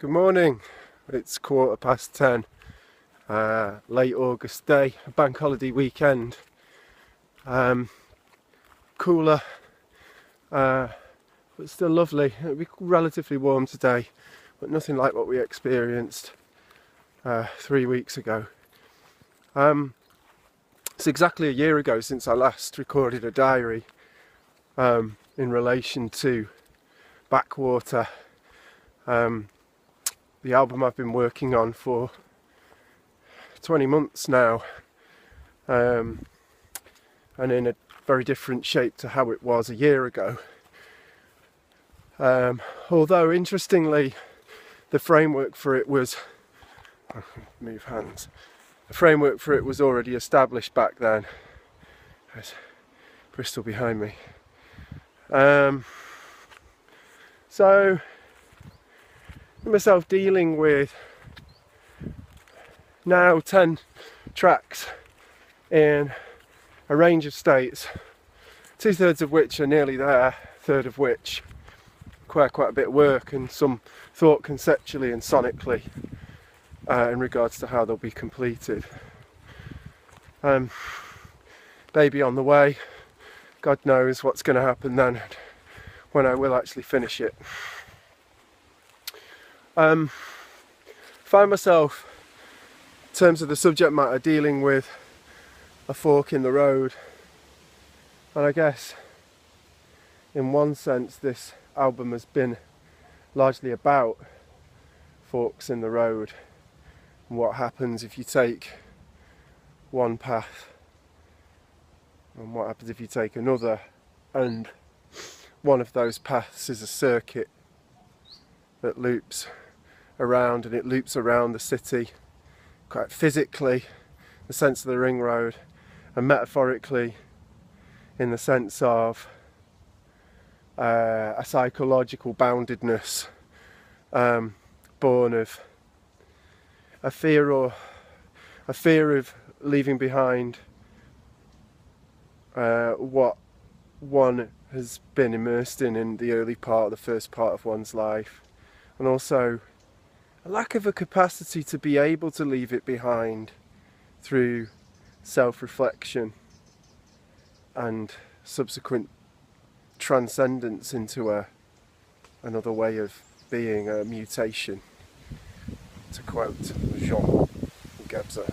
Good morning, it's 10:15, late August day, a bank holiday weekend. Cooler, but still lovely. It'll be relatively warm today, but nothing like what we experienced 3 weeks ago. It's exactly a year ago since I last recorded a diary in relation to Backwater, the album I've been working on for 20 months now, and in a very different shape to how it was a year ago. Although interestingly, the framework for it was The framework for it was already established back then. There's Bristol behind me. So myself dealing with now 10 tracks in a range of states, 2/3 of which are nearly there, a third of which require quite a bit of work and some thought conceptually and sonically in regards to how they'll be completed. Baby on the way, God knows what's going to happen then when I will actually finish it. Find myself, in terms of the subject matter, dealing with a fork in the road, and I guess in one sense this album has been largely about forks in the road and what happens if you take one path and what happens if you take another, and one of those paths is a circuit that loops around, and it loops around the city quite physically, the sense of the ring road, and metaphorically in the sense of a psychological boundedness born of a fear of leaving behind what one has been immersed in the early part, the first part of one's life, and also a lack of a capacity to be able to leave it behind through self-reflection and subsequent transcendence into another way of being, a mutation, to quote Jean Gebser.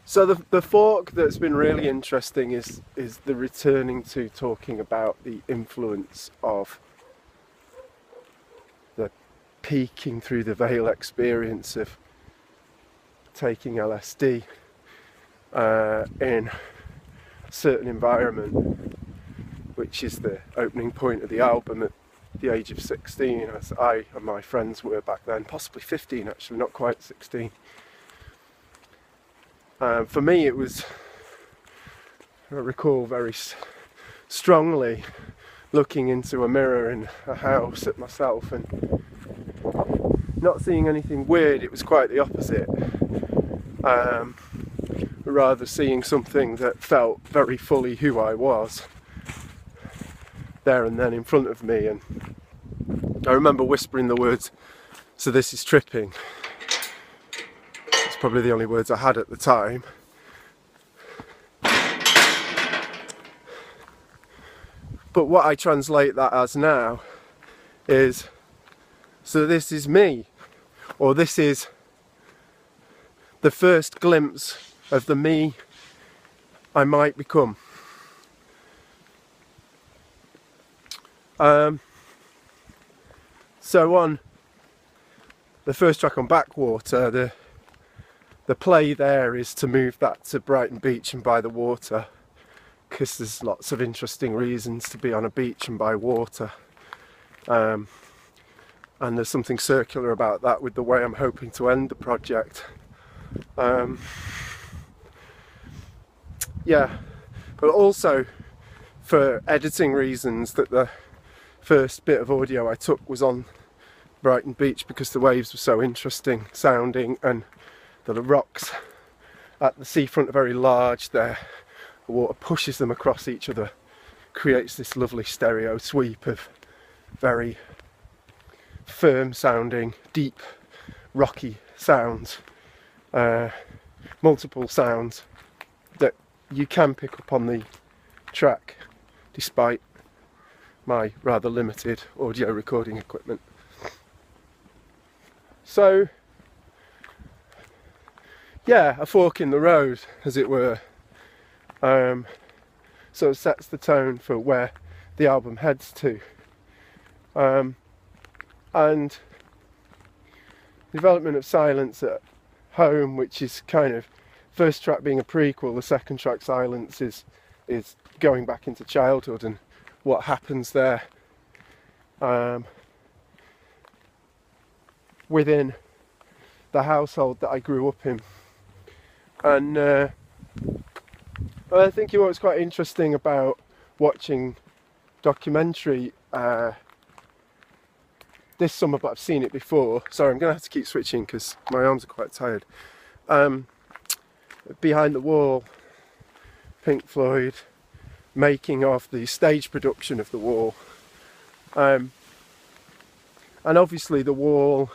So the fork that's been really interesting is the returning to talking about the influence of the peeking through the veil experience of taking LSD in a certain environment, which is the opening point of the album at the age of 16, as I and my friends were back then, possibly 15 actually, not quite 16. For me it was, I recall very strongly looking into a mirror in a house at myself and not seeing anything weird. It was quite the opposite, rather seeing something that felt very fully who I was there and then in front of me. And I remember whispering the words, "So this is tripping." It's probably the only words I had at the time. But what I translate that as now is, so this is me, or this is the first glimpse of the me I might become. So on the first track on Backwater, the play there is to move that to Brighton Beach and by the water, because there's lots of interesting reasons to be on a beach and by water, and there's something circular about that with the way I'm hoping to end the project. Yeah, but also for editing reasons, that the first bit of audio I took was on Brighton Beach because the waves were so interesting sounding, and the rocks at the seafront are very large there. The water pushes them across each other, creates this lovely stereo sweep of very firm sounding, deep, rocky sounds, multiple sounds that you can pick up on the track despite my rather limited audio recording equipment. So yeah, a fork in the road, as it were, sort of sets the tone for where the album heads to. And development of Silence at Home, which is kind of first track being a prequel, the second track Silence is going back into childhood and what happens there within the household that I grew up in. And I think what's quite interesting about watching documentary this summer, but I've seen it before. Sorry, I'm going to have to keep switching because my arms are quite tired. Behind the Wall, Pink Floyd, making of the stage production of The Wall. And obviously The Wall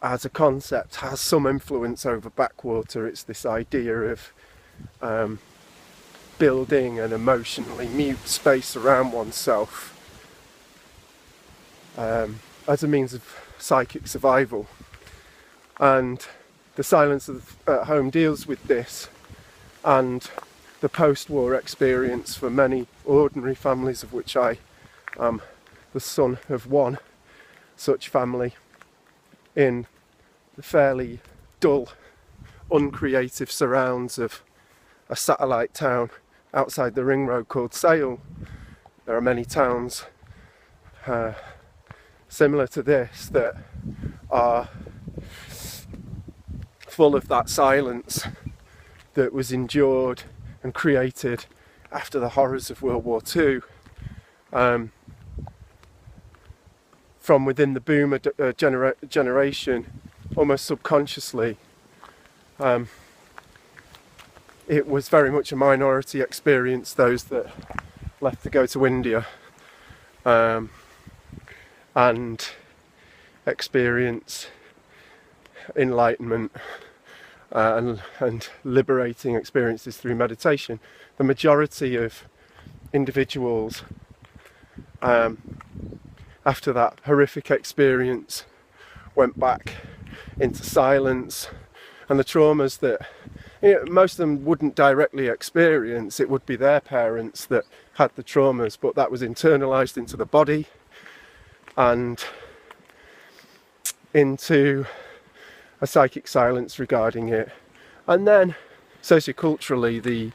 as a concept has some influence over Backwater. It's this idea of building an emotionally mute space around oneself as a means of psychic survival. And the Silence at Home deals with this and the post-war experience for many ordinary families, of which I am the son of one such family, in the fairly dull, uncreative surrounds of a satellite town outside the ring road called Sale. There are many towns similar to this that are full of that silence that was endured and created after the horrors of World War II. From within the boomer generation, almost subconsciously, it was very much a minority experience, those that left to go to India and experience enlightenment and liberating experiences through meditation. The majority of individuals after that horrific experience went back into silence, and the traumas that most of them wouldn't directly experience, it would be their parents that had the traumas, but that was internalized into the body and into a psychic silence regarding it. And then socioculturally, the